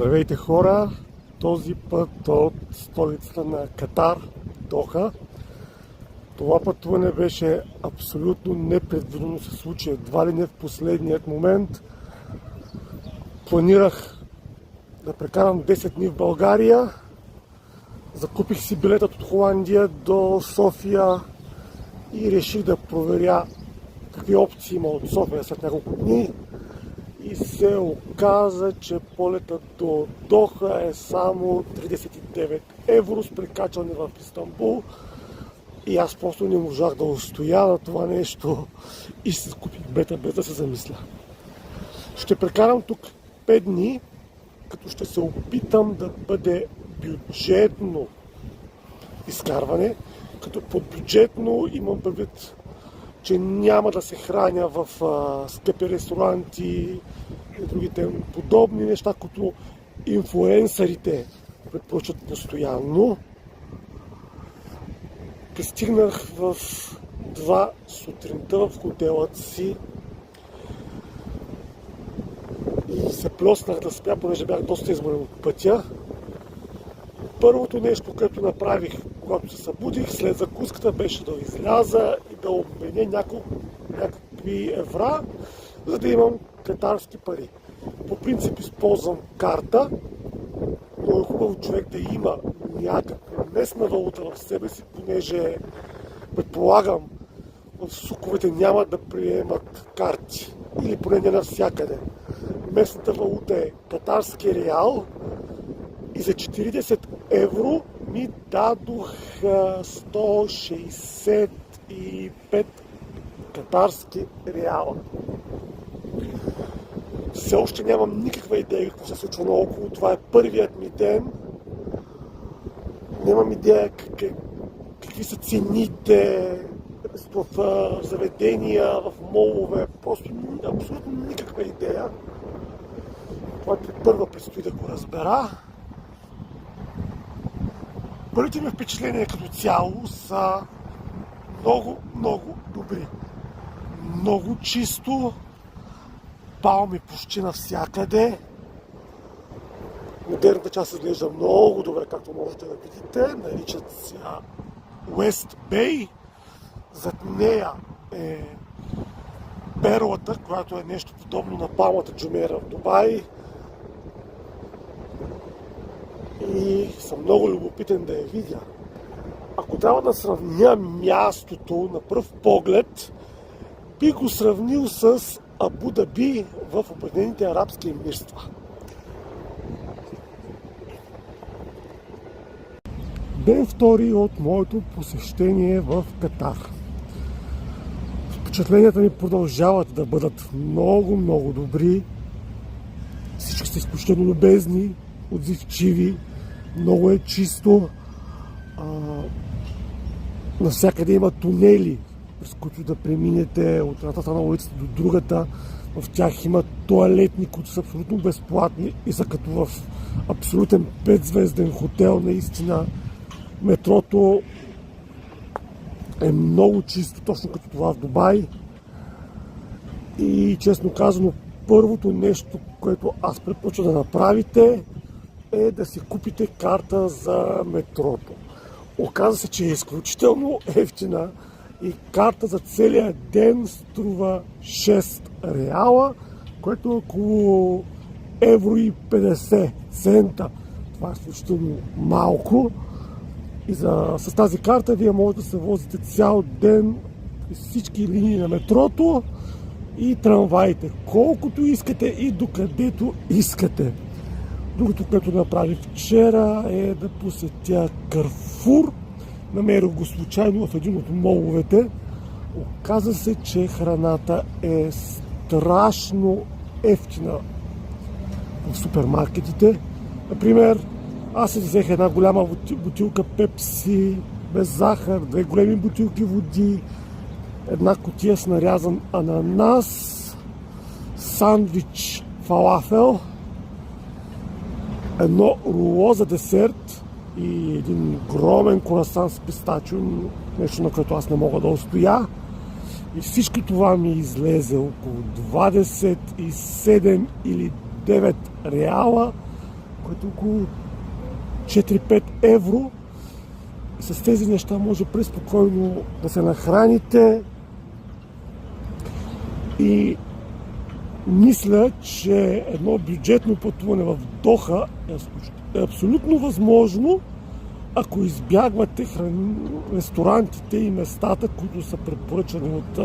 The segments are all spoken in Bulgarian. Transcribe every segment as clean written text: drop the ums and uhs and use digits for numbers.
Здравейте хора! Този път от столицата на Катар, Доха. Това пътуване беше абсолютно непредвидено, се случи едва ли не в последният момент. Планирах да прекарам 10 дни в България. Закупих си билетът от Холандия до София и реших да проверя какви опции има от София след няколко дни. И се оказа, че полетът до Доха е само 39 евро с прекачване в Истанбул. И аз просто не можах да устоя на това нещо и си купих билета без да се замисля. Ще прекарам тук 5 дни, като ще се опитам да бъде бюджетно изкарване. Като под бюджетно имам предвид, че няма да се храня в скъпи ресторанти и другите подобни неща, които инфлуенсърите предпочитат постоянно. Пристигнах в 2 сутринта в хотелът си и се плеснах да спя, понеже бях доста изморен от пътя. Първото нещо, което направих, когато се събудих след закуската, беше да изляза и да обменя някакви евра, за да имам катарски пари. По принцип използвам карта, но е хубаво човек да има някаква местна валута в себе си, понеже предполагам в суковете няма да приемат карти, или поне не навсякъде. Местната валута е катарски реал и за 40 евро ми дадох 165 катарски реала. Все още нямам никаква идея какво се случва наоколо. Това е първият ми ден. Нямам идея какви са цените в заведения, в молове. Просто абсолютно никаква идея. Това първо предстои да го разбера. Първите ми впечатления като цяло са много добри. Много чисто, палми почти навсякъде. Модерната част изглежда много добре, както можете да видите. Наричат се Уест Бей. Зад нея е перлата, която е нещо подобно на палмата Джумейра в Дубай. И съм много любопитен да я видя. Ако трябва да сравня мястото на пръв поглед, би го сравнил с Абу Даби в Обединените арабски емирства. Ден втори от моето посещение в Катар. Впечатленията ми продължават да бъдат много добри. Всички са изключително любезни, отзивчиви, много е чисто. Навсякъде има тунели, през които да преминете от едната страна на улицата до другата. В тях има тоалетни, които са абсолютно безплатни и са като в абсолютен 5-звезден хотел. Наистина метрото е много чисто, точно като това в Дубай. И честно казано, първото нещо, което аз препоръчвам да направите, е да си купите карта за метрото. Оказва се, че е изключително евтина и карта за целия ден струва 6 реала, което е около евро и 50 цента. Това е изключително малко. И с тази карта вие можете да се возите цял ден из всички линии на метрото и трамваите, колкото искате и докъдето искате. Другото, което направих вчера, е да посетя Карфур. Намерих го случайно в един от моловете. Оказа се, че храната е страшно евтина в супермаркетите. Например, аз си взех една голяма бутилка пепси без захар, 2 големи бутилки води, една кутия с нарязан ананас, сандвич фалафел, едно руло за десерт и един огромен круасан с пистачо, нещо на което аз не мога да устоя. И всичко това ми излезе около 27 или 9 реала, което е около 4-5 евро. И с тези неща може преспокойно да се нахраните. И мисля, че едно бюджетно пътуване в Доха е абсолютно възможно, ако избягвате ресторантите и местата, които са препоръчани от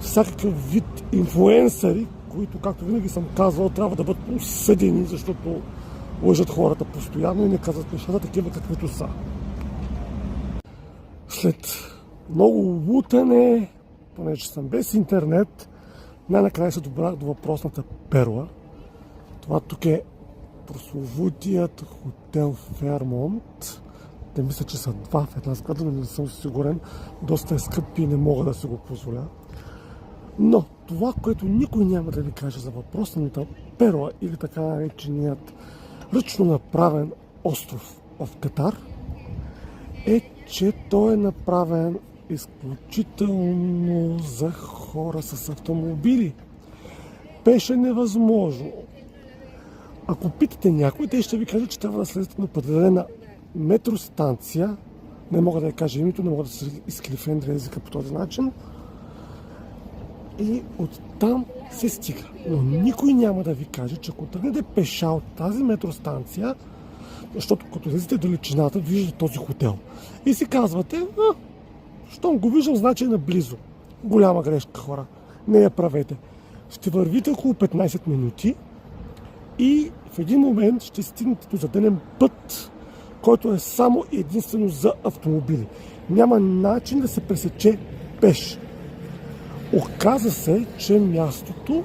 всякакъв вид инфлуенсъри, които, както винаги съм казвал, трябва да бъдат осъдени, защото лъжат хората постоянно и не казват нещата такива, каквито са. След много лутане, понеже съм без интернет, най-накрая се добрах до въпросната перла. Това тук е прословутият хотел Фермонт. Те мисля, че са два в една сграда, но не съм сигурен. Доста е скъп и не мога да си го позволя. Но това, което никой няма да ви каже за въпросната перла или така нареченият ръчно направен остров в Катар, е, че той е направен изключително за хора с автомобили. Беше невъзможно. Ако питате някой, те ще ви кажат, че трябва да слезете на определена метростанция. Не мога да я кажа името, не мога да се изкрифендра езика по този начин. И оттам се стига. Но никой няма да ви каже, че ако тръгнете пеша от тази метростанция, защото като излезете далечината, виждате този хотел. И си казвате, щом го виждам, значи е наблизо. Голяма грешка, хора. Не я правете. Ще вървите около 15 минути и в един момент ще стигнете до задънен път, който е само единствено за автомобили. Няма начин да се пресече пеш. Оказа се, че мястото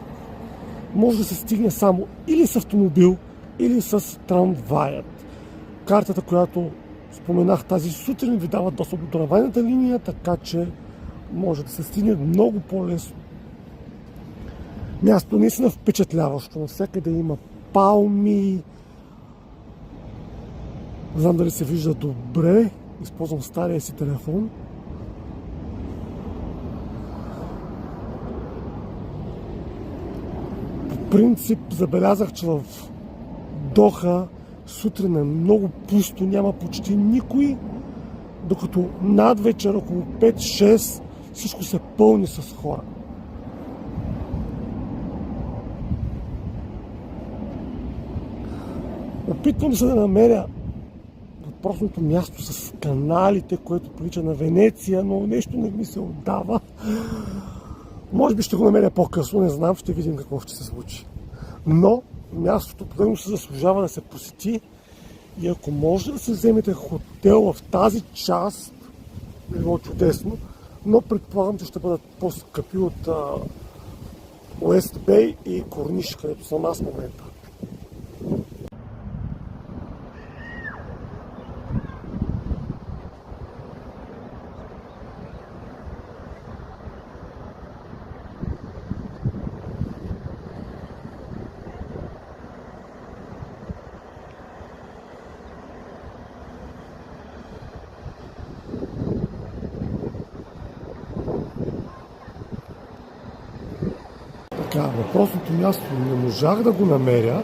може да се стигне само или с автомобил, или с трамваят. Картата, която споменах тази сутрин, ви дава достъп до трамвайната линия, така че може да се стигне много по-лесно. Място наистина впечатляващо. Навсякъде има палми. Не знам дали се вижда добре. Използвам стария си телефон. По принцип забелязах, че в Доха сутрин е много пусто, няма почти никой, докато над вечер около 5-6 всичко се пълни с хора. Опитвам се да намеря въпросното място с каналите, което прилича на Венеция, но нещо не ми се отдава. Може би ще го намеря по-късно, не знам, ще видим какво ще се случи. Но мястото определено се заслужава да се посети и ако може да се вземете хотел в тази част, би било чудесно, но предполагам, че ще бъдат по-скъпи от Уест Бей и Корниш, където съм аз в момента. Въпросното място не можах да го намеря.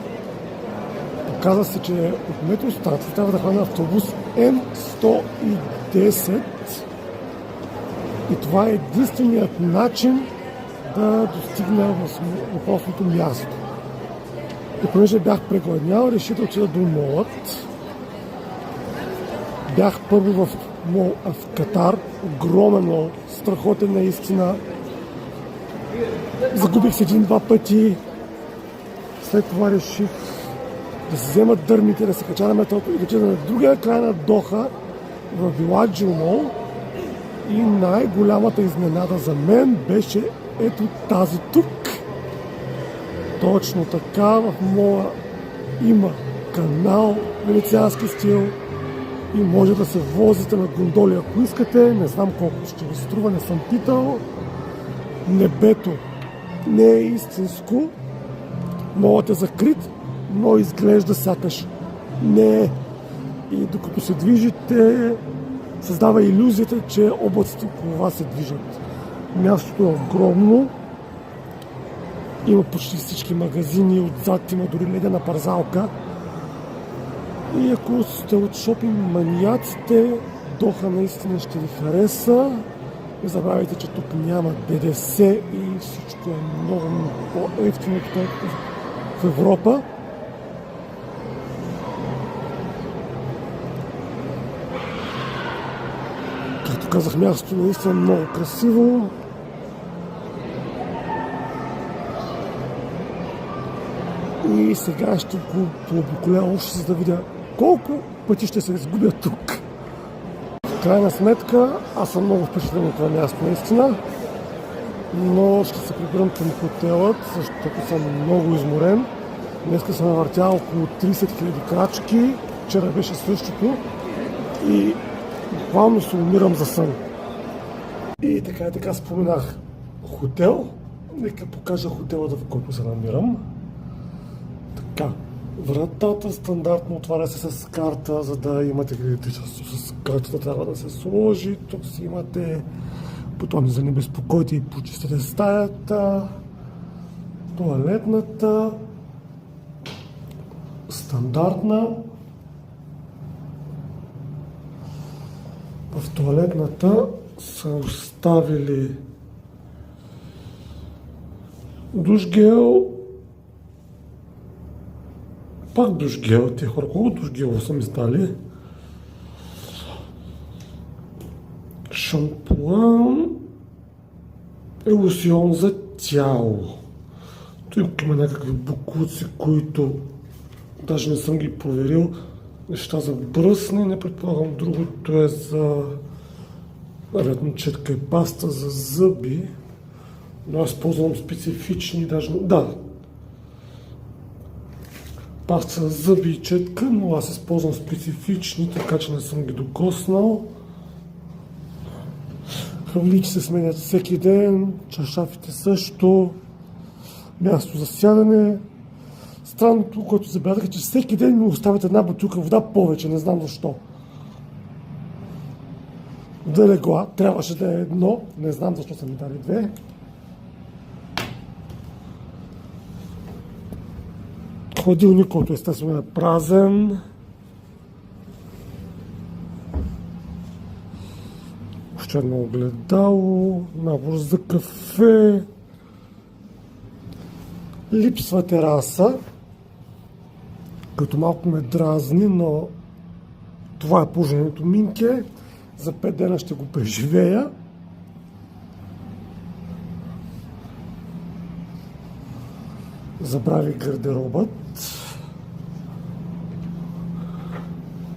Оказа се, че от метростанция трябва да хвана автобус М110 и това е единственият начин да достигна въпросното място. И понеже бях прегладнял, реших да отида до молът. Бях първо в мол в Катар, огромен мол, страхотен наистина. Загубих се един-два пъти. След това реших да се вземат дърмите, да се кача на метрото и да отида на другия край на Доха, в Виладжио мол. И най-голямата изненада за мен беше ето тази тук. Точно така, в мола има канал венециански стил и може да се возите на гондоли, ако искате. Не знам колко ще ви струва, не съм питал. Небето не е истинско. Молът е закрит, но изглежда сякаш не е. И докато се движите, създава илюзията, че облаците около вас се движат. Мястото е огромно. Има почти всички магазини, отзад има дори ледена парзалка. И ако сте от шопинг маниаците, Доха наистина ще ви хареса. Не забравяйте, че тук няма ДДС и всичко е много по-евтино, отколкото в Европа. Както казах, мястото наистина е много красиво. И сега ще го пообиколя още, за да видя колко пъти ще се изгубя тук. В крайна сметка, аз съм много впечатлен от това място наистина, но ще се прибирам към хотелът, защото съм много изморен. Днеска съм навъртял около 30 000 крачки, вчера беше същото и буквално се умирам за сън. И така споменах хотел. Нека покажа хотела, в който се намирам. Така, вратата стандартно отваря се с карта, за да имате кредитичество. С картата трябва да се сложи. Тук си имате бутони за не безпокойте и почистете стаята. Тоалетната. Стандартна. В тоалетната са оставили душгел. Пак душгел. Те хора, колко душгел са ми стали? Шампуан и лосьон за тяло. Тук има някакви бокуци, които даже не съм ги проверил. Неща за бръсне, не предполагам, другото е за вероятно четка и паста за зъби. Но аз ползвам специфични, даже да. Паста за зъби и четка, но аз използвам специфични, така че не съм ги докоснал. Хавлици се сменят всеки ден, чашафите също, място за сядане. Странното, което забелязах, е, че всеки ден ми оставят една бутилка вода повече, не знам защо. Две легла, трябваше да е едно, не знам защо са ми дали две. Хладилник, който естествено е празен. Още едно огледало, набор за кафе. Липсва тераса, като малко ме дразни, но това е положението Минке. За 5 дена ще го преживея. Забравих гардеробът.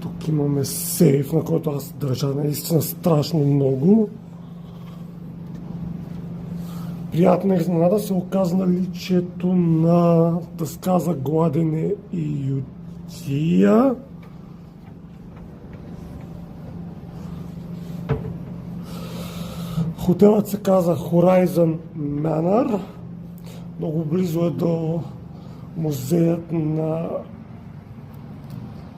Тук имаме сейф, на който аз държа наистина страшно много. Приятна изненада се оказа наличието на дъска за гладене и ютия. Хотелът се каза Horizon Manor. Много близо е до музеят на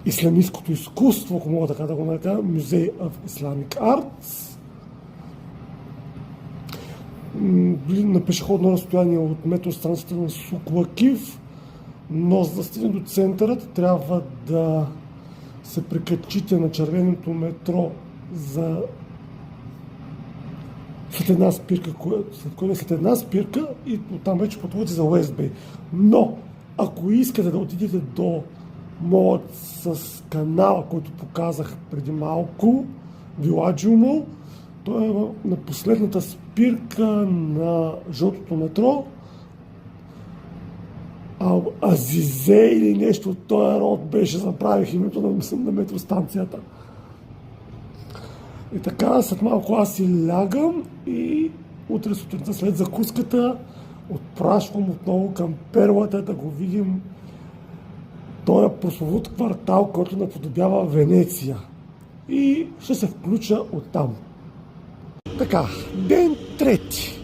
ислямисткото изкуство, ако мога така да го нарека, Museum of Islamic Arts. На пешеходно разстояние от метростанцията на Суклакив, но за да стигне до центъра трябва да се прикачите на червеното метро за след една спирка и оттам вече пътувате за Уестбей. Но, ако искате да отидете до молът с канала, който показах преди малко, Villaggio Mall, той е на последната спирка на жълтото метро. Азизе или нещо от този род беше, забравих името на метростанцията. И така, след малко аз си лягам и утре сутринта след закуската отпрашвам отново към Перлата да го видим този прословут квартал, който наподобява Венеция. И ще се включа оттам. Така, ден трети.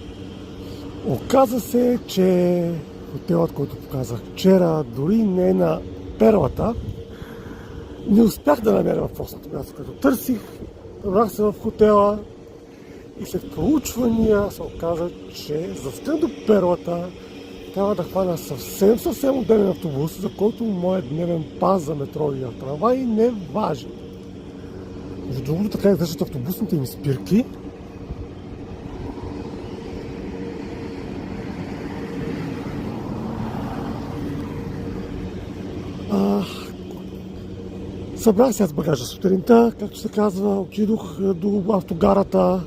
Оказа се, че хотелът, който показах вчера, дори не на Перлата, не успях да намеря въпросното място, като търсих. Върнах се в хотела и след проучвания се оказа, че за стигна до Перлата трябва да хвана съвсем отделен автобус, за който моят дневен пас за метро и трамвай не е важен. Между другото, така изглеждат автобусните им спирки. Събрах се аз багажа сутринта, както се казва, отидох до автогарата,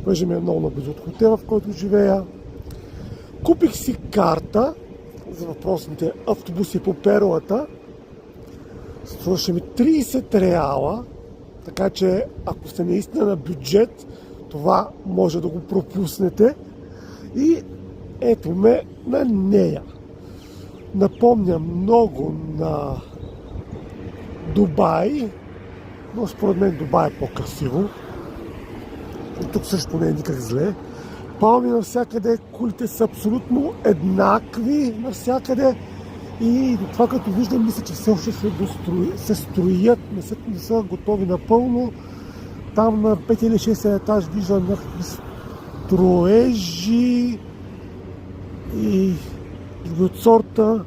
понеже ми е много наблизо от хотела, в който живея. Купих си карта за въпросните автобуси по перлата. Струваше ми 30 реала, така че ако сте наистина на бюджет, това може да го пропуснете. И ето ме на нея. Напомня много на Дубай, но според мен Дубай е по-красиво. И тук също не е никак зле. Палми навсякъде, кулите са абсолютно еднакви навсякъде. И това, като виждам, мисля, че все още се строят, не са готови напълно. Там на 5 или 6 етаж виждам някакви строежи и други от сорта.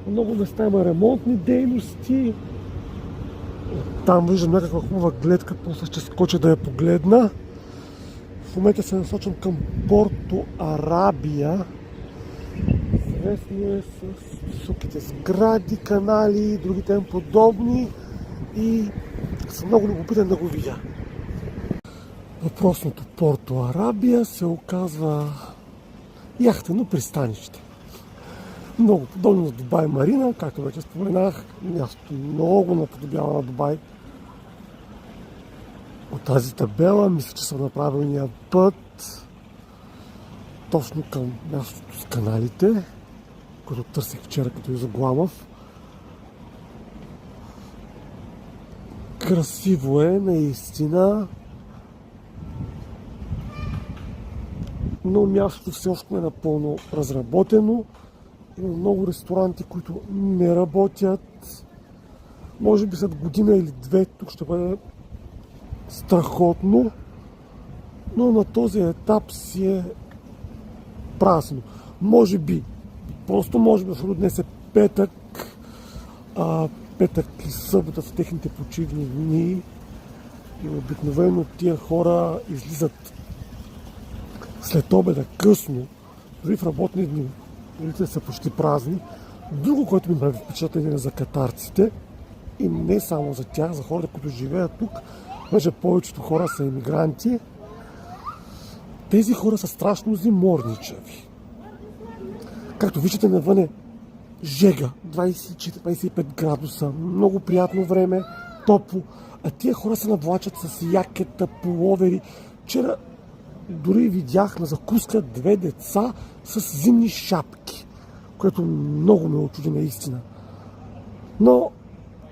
Много места има ремонтни дейности. Там виждам някаква хубава гледка, после ще скоча да я погледна. В момента се насочвам към Порто Арабия. Известно е с високите сгради, канали и други тем подобни. И съм много любопитен да го видя. Въпросното Порто Арабия се оказва яхтено пристанище. Много подобно на Дубай Марина, както вече споменах. Мястото много наподобява на Дубай. От тази табела мисля, че съм на правилния път. Точно към мястото с каналите, което търсих вчера като и Изогламов. Красиво е, наистина. Но мястото все още не е напълно разработено. Има много ресторанти, които не работят. Може би след година или две тук ще бъде страхотно, но на този етап си е празно. Може би, защото днес е петък, петък и събота са техните почивни дни и обикновено тия хора излизат след обеда късно, дори в работни дни, улиците са почти празни. Друго, което ми прави впечатление за катарците и не само за тях, за хората, които живеят тук, понеже повечето хора са имигранти, тези хора са страшно зиморничави. Както виждате, навън е жега, 24-25 градуса, много приятно време, топло, а тия хора се навлачат с якета, пуловери. Вчера дори видях на закуска 2 деца с зимни шапки, което много ме очуди наистина. Но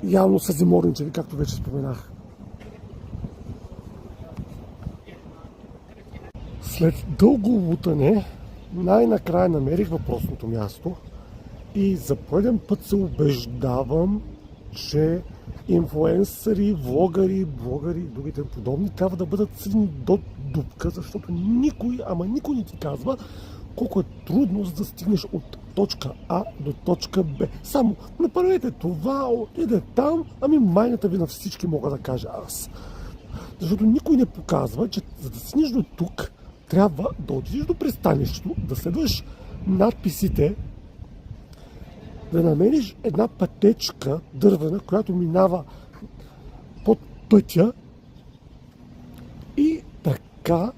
явно са зиморничави, както вече споменах. След дълго лутане, най-накрая намерих въпросното място и за пореден път се убеждавам, че инфлуенсъри, влогъри, блогъри и другите подобни трябва да бъдат свини до дупка, защото никой не ти казва колко е трудно за да стигнеш от точка А до точка Б. Само направете това, отиде там, майната ви на всички мога да кажа аз. Защото никой не показва, че за да стигнеш до тук, трябва да отидеш до пристанището, да следваш надписите, да намериш една пътечка дървена, която минава под пътя и така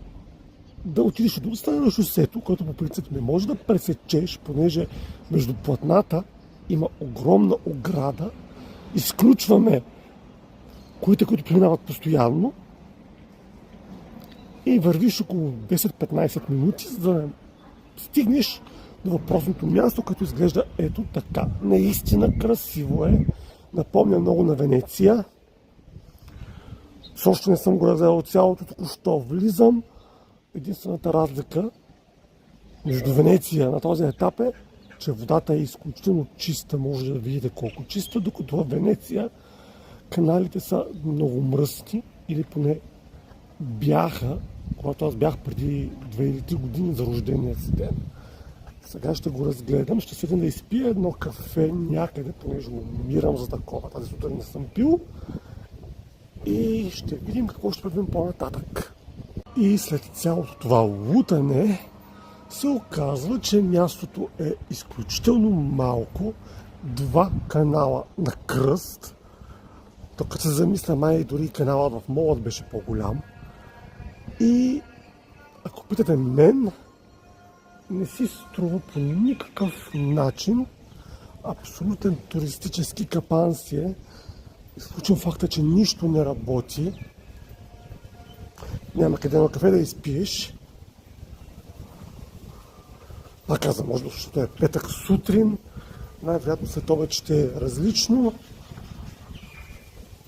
да отидеш до страна на шосето, което по принцип не можеш да пресечеш, понеже между платната има огромна ограда. Изключваме които преминават постоянно и вървиш около 10-15 минути, за да стигнеш до въпросното място, което изглежда ето така. Наистина красиво е. Напомня много на Венеция. Също не съм го разгледал цялото, току-що влизам. Единствената разлика между Венеция на този етап е, че водата е изключително чиста. Може да видите колко чиста, докато в Венеция каналите са много мръсни, или поне бяха, когато аз бях преди 2 или 3 години за рождения си ден. Сега ще го разгледам, ще седна да изпия едно кафе някъде, понеже умирам за такова. Тази сутрин не съм пил. И ще видим какво ще правим по-нататък. И след цялото това лутане се оказва, че мястото е изключително малко. 2 канала на кръст. То като се замисля, май дори каналът в молът беше по-голям. И ако питате мен, не си струва по никакъв начин. Абсолютен туристически капан си е. Изключвам факта, че нищо не работи. Няма къде на кафе да изпиеш. Пак казвам, може би, защото е петък сутрин. Най-вероятно след обед ще е различно.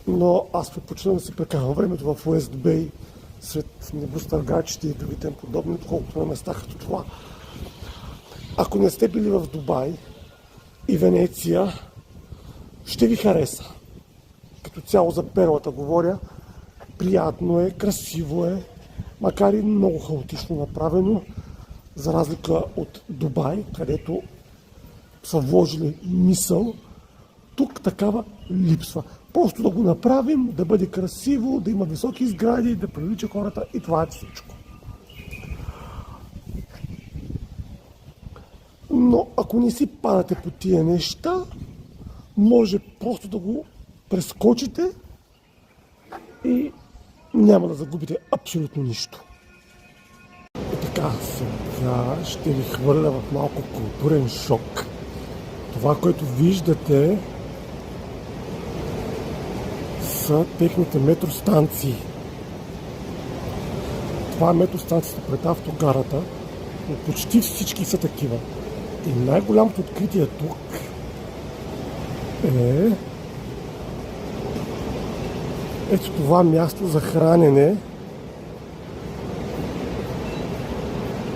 Но аз предпочитам да си прекарвам времето в Уест Бей сред небостъргачите и другите подобни, отколкото на места като това. Ако не сте били в Дубай и Венеция, ще ви хареса. Като цяло за перлата говоря, приятно е, красиво е, макар и много хаотично направено, за разлика от Дубай, където са вложили мисъл, тук такава липсва. Просто да го направим, да бъде красиво, да има високи сгради, да привлича хората и това е всичко. Но ако не си падате по тия неща, може просто да го прескочите и няма да загубите абсолютно нищо. И така, сега ще ви хвърля в малко културен шок. Това, което виждате, са техните метростанции. Това е метростанцията пред автогарата, но почти всички са такива. И най-голямото откритие тук е ето това място за хранене.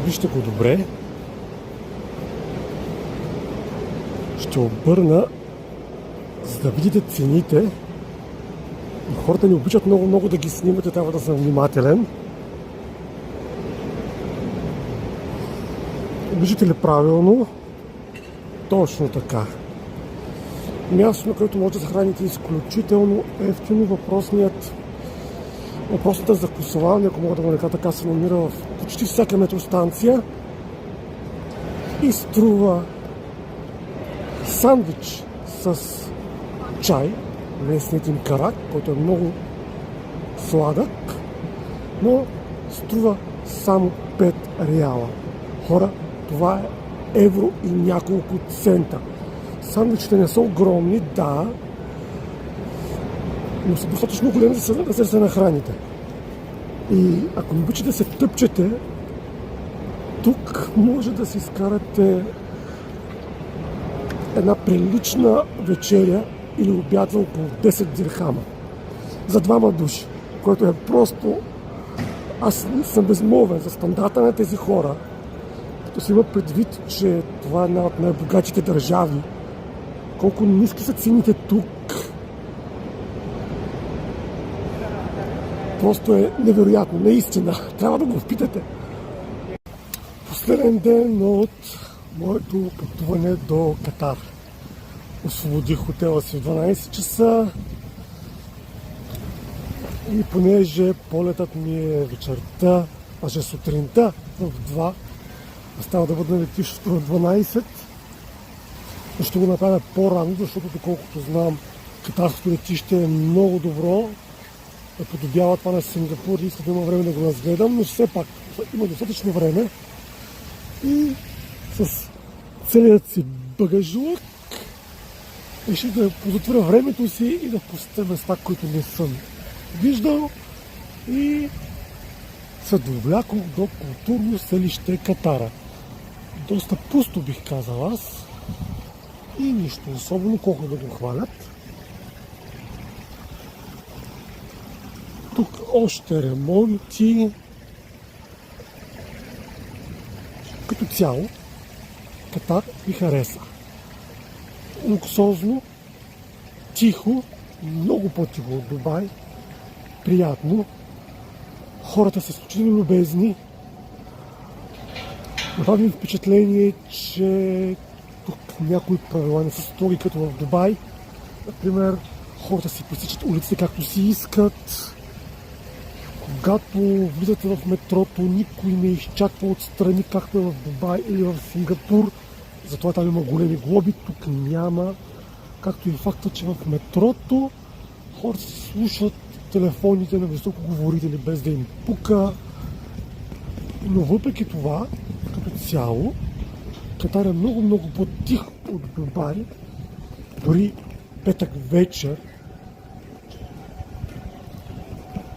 Вижте го добре. Ще обърна, за да видите цените. Хората не обичат много да ги снимат и трябва да съм внимателен. Виждате ли правилно? Точно така. Място, на което може да захраните изключително ефтино. Въпросната закусовалня, ако мога да го нарека така, се намира в почти всяка метростанция и струва сандвич с чай, местният им карак, който е много сладък, но струва само 5 реала. Хора, това е евро и няколко цента. Сандвичите не са огромни, да, но са достатъчно големи да се нахраните. И ако не обичате да се тъпчете, тук може да си изкарате една прилична вечеря или обяд за около 10 дирхама. За 2 души, което е просто... Аз съм безмолвен за стандарта на тези хора, като си има предвид, че това е една от най-богатите държави. Колко ниски са цените тук. Просто е невероятно, наистина. Трябва да го впитате. Последен ден от моето пътуване до Катар. Освободих хотела си в 12 часа и понеже полетът ми е вечерта, е сутринта в 2, остава да бъда на летището в 12. Ще го направя по-рано, защото доколкото знам, катарското летище е много добро. Подобява това на Сингапур и искам да има време да го разгледам, но все пак има достатъчно време и с целият си багажлък реших да позатворя времето си и да посетя места, които не съм виждал и се довлякох до културно селище Катара. Доста пусто, бих казал аз, и нищо особено, колко да го хвалят. Тук още ремонти. Като цяло Катар ми хареса. Луксозно, тихо, много по-тихо от Дубай, приятно. Хората са изключително любезни. Направи ми впечатление, че тук някои правила не са строги като в Дубай. Например, хората си пресичат улиците както си искат. Когато влизате в метрото, никой не изчаква отстрани, както е в Дубай или в Сингапур. Затова там има големи глоби, тук няма. Както и факта, че в метрото хората си слушат телефоните на високоговорители без да им пука. Но въпреки това, като цяло, Катар е много по-тих от Дубай. Дори петък вечер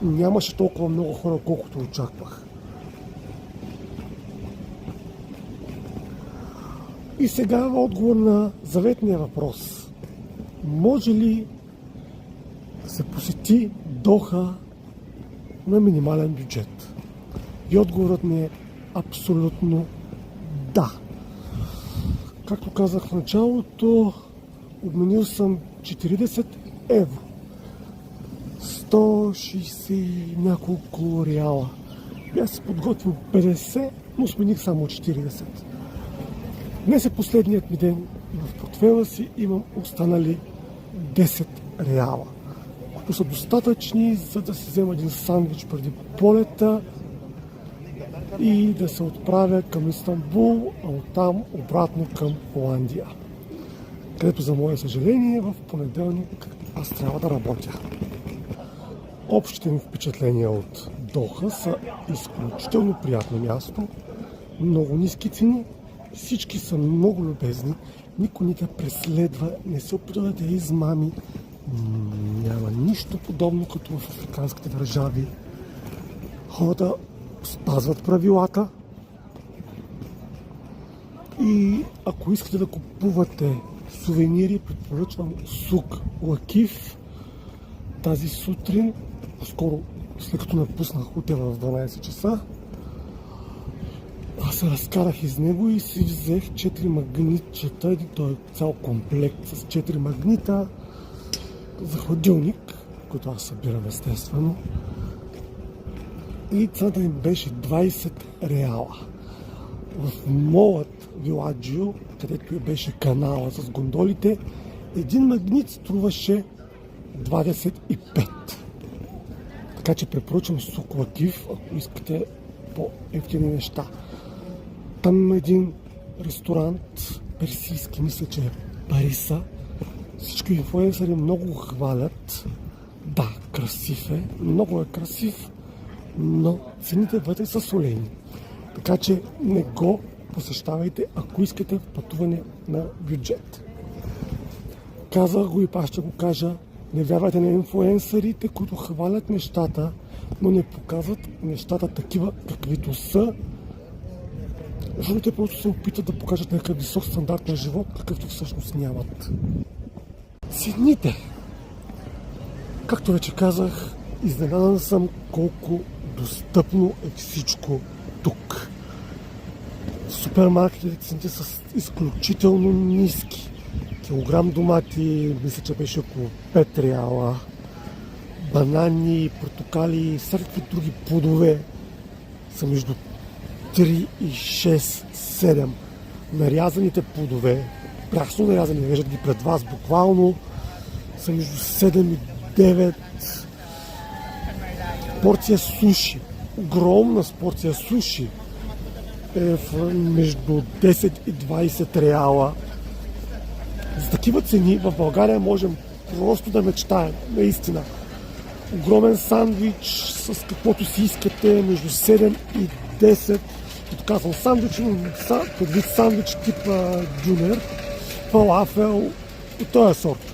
нямаше толкова много хора, колкото очаквах. И сега в отговор на заветния въпрос. Може ли да се посети Доха на минимален бюджет? И отговорът ми е абсолютно да. Както казах в началото, обменил съм 40 евро. 160 и няколко реала. Бях си подготвил 50, но смених само 40. Днес е последният ми ден и в портфела си имам останали 10 реала, които са достатъчни, за да си взема един сандвич преди полета и да се отправя към Истанбул, а оттам обратно към Холандия, където за мое съжаление в понеделник аз трябва да работя. Общите ми впечатления от Доха са изключително приятно място, много ниски цени, всички са много любезни, никой не те преследва, не се опитва да те измами, няма нищо подобно като в африканските държави. Хората спазват правилата и ако искате да купувате сувенири, препоръчвам Сук Лакиф. Тази сутрин, скоро след като напуснах хотела в 12 часа, аз се разкарах из него и си взех 4 магнитчета, той е цял комплект с 4 магнита за хладилник, който аз събирам естествено. И цената им беше 20 реала. В молът Виладжио, където беше канала с гондолите, един магнит струваше 25. Така че препоръчвам Сук Лакиф, ако искате по-евтини неща. Там има един ресторант, персийски, мисля, че е Париса. Всички инфлуенсъри много го хвалят. Да, красив е, много е красив, но цените вътре са солени. Така че не го посещавайте, ако искате пътуване на бюджет. Казах го и пак ще го кажа, не вярвайте на инфлуенсърите, които хвалят нещата, но не показват нещата такива, каквито са. Защото те просто се опитат да покажат някакъв висок стандарт на живот, какъвто всъщност нямат. Цените. Както вече казах, изненадан съм колко достъпно е всичко тук. В супермаркетите цените са изключително ниски. Килограм домати, мисля, че беше около 5 реала. Банани, портокали, всякакви други плодове са между 3 и 6, 7. Нарязаните плодове, прясно нарязани, виждат ги пред вас буквално, са между 7 и 9. Порция суши, огромна порция суши е между 10 и 20 реала. За такива цени в България можем просто да мечтаем, наистина. Огромен сандвич с каквото си искате, между 7 и 10. Като казвам сандвич, предвид сандвич типа дюнер, фалафел от този сорт.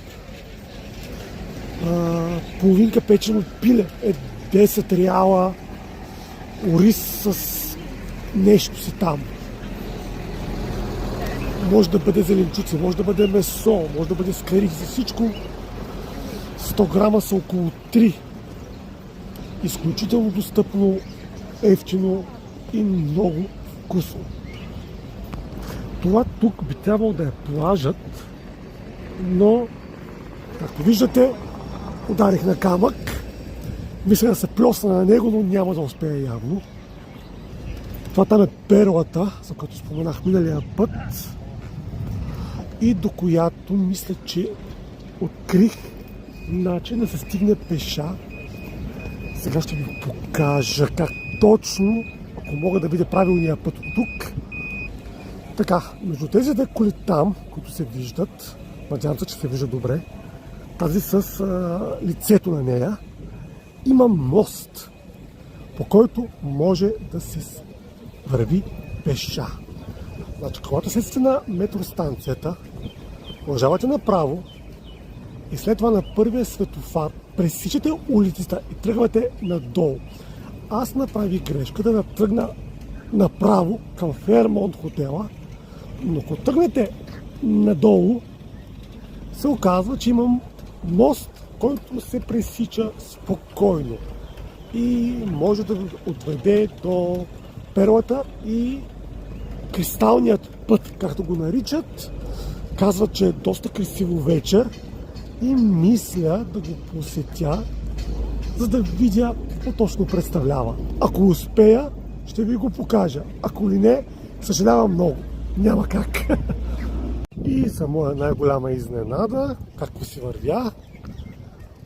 Половинка печено пиле е 10 реала, ориз с нещо си там. Може да бъде зеленчуци, може да бъде месо, може да бъде скарик, за всичко 100 грама са около 3. Изключително достъпно, евтино и много вкусно. Това тук би трябвало да е плажът, но както виждате, ударих на камък. Мисля да се плесна на него, но няма да успея явно. Това там е перлата, за която споменах миналия път и до която мисля, че открих начин да се стигне пеша. Сега ще ви покажа как точно, ако мога да видя правилния път от тук. Така, между тези две коли там, които се виждат, надявам се, че се вижда добре, тази с лицето на нея, има мост, по който може да се върви пеша. Значи, когато седите на метростанцията, продължавате направо и след това на първия светофар пресичате улицата и тръгвате надолу. Аз направих грешката да тръгна направо към Фермонт хотела, но ако тръгнете надолу, се оказва, че имам мост, който се пресича спокойно и може да отведе до перлата и кристалният път, както го наричат. Казват, че е доста красиво вечер и мисля да го посетя, за да видя какво точно представлява. Ако успея, ще ви го покажа. Ако ли не, съжалявам много. Няма как. И за моя най-голяма изненада, както си вървя,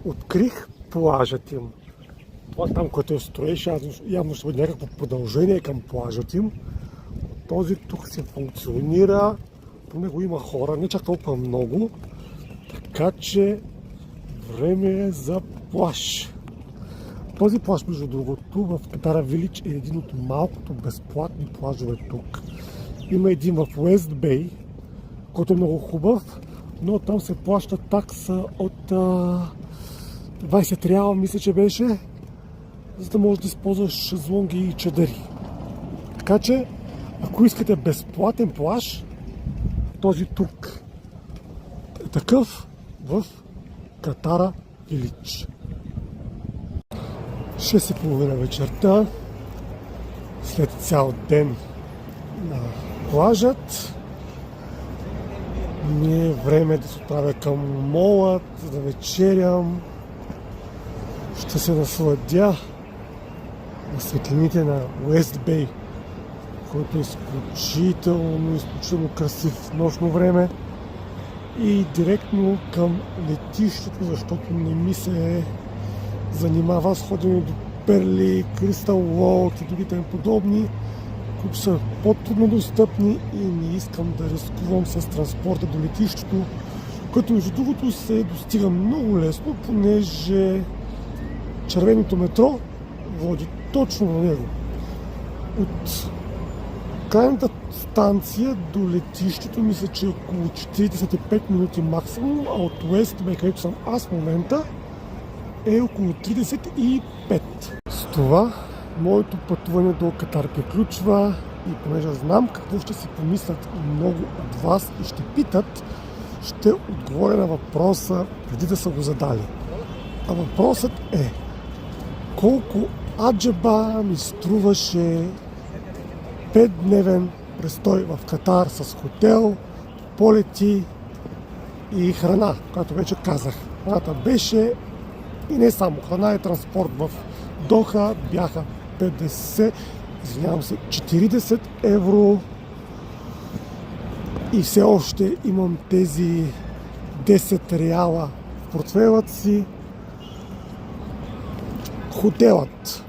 открих плажът им. Това там, което строиш, явно ще бъде някакво продължение към плажът им. Този тук се функционира, по него има хора, не чак толкова много, така че време е за плаж. Този плаж, между другото, в Катара Вилидж е един от малкото безплатни плажове тук. Има един в Уест Бей, който е много хубав, но там се плаща такса от 20 реала, мисля, че беше, за да можеш да използваш шезлонги и чадъри. Така че, ако искате безплатен плаж, този тук е такъв в Катара Вилидж. 6:30 вечерта, след цял ден на плажът, ми е време да се отправя към молът, да вечерям. Ще се насладя на светлините на Уест Бей, който е изключително красив нощно време, и директно към летището, защото не ми се занимава с ходене до Перли, Кристал Уолт и другите подобни, които са по-трудно достъпни и не искам да рискувам с транспорта до летището, което между другото се достига много лесно, понеже червеното метро води точно на него. От крайната станция до летището мисля, че е около 45 минути максимум, а от Уест Бей, където съм аз в момента, е около 35. С това моето пътуване до Катар приключва и понеже знам какво ще си помислят много от вас и ще питат, ще отговоря на въпроса преди да са го задали. А въпросът е: колко аджеба ми струваше 5-дневен престой в Катар с хотел, полети и храна, която вече казах. Храната беше и не само храна, и транспорт в Доха бяха 40 евро и все още имам тези 10 реала в портфейлът си. Хотелът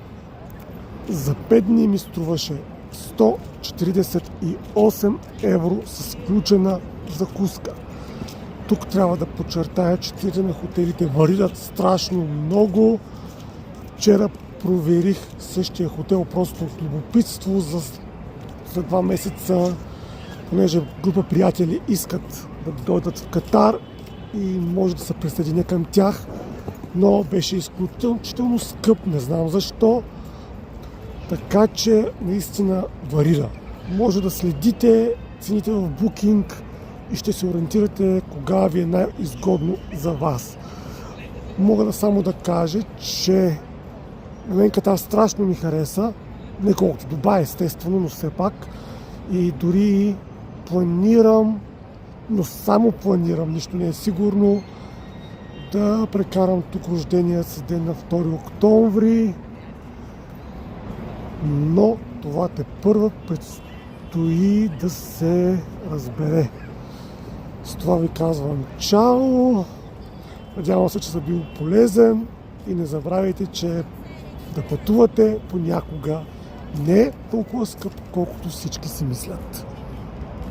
за 5 дни ми струваше 148 евро с включена закуска. Тук трябва да подчертая, че цените на хотелите варират страшно много. Вчера проверих същия хотел просто от любопитство за 2 месеца, понеже група приятели искат да дойдат в Катар и може да се присъединя към тях, но беше изключително скъп, не знам защо, така че наистина варира. Може да следите цените в Booking и ще се ориентирате кога ви е най-изгодно за вас. Мога само да кажа, че на мен Катар страшно ми хареса, не колкото Дубай естествено, но все пак, и дори планирам, но само планирам, нищо не е сигурно, да прекарам тук рождения си ден на 2 октомври, но Това те първа предстои да се разбере. С това ви казвам чао. Надявам се, че съм бил полезен и не забравяйте, че да пътувате понякога не е толкова скъпо, колкото всички си мислят.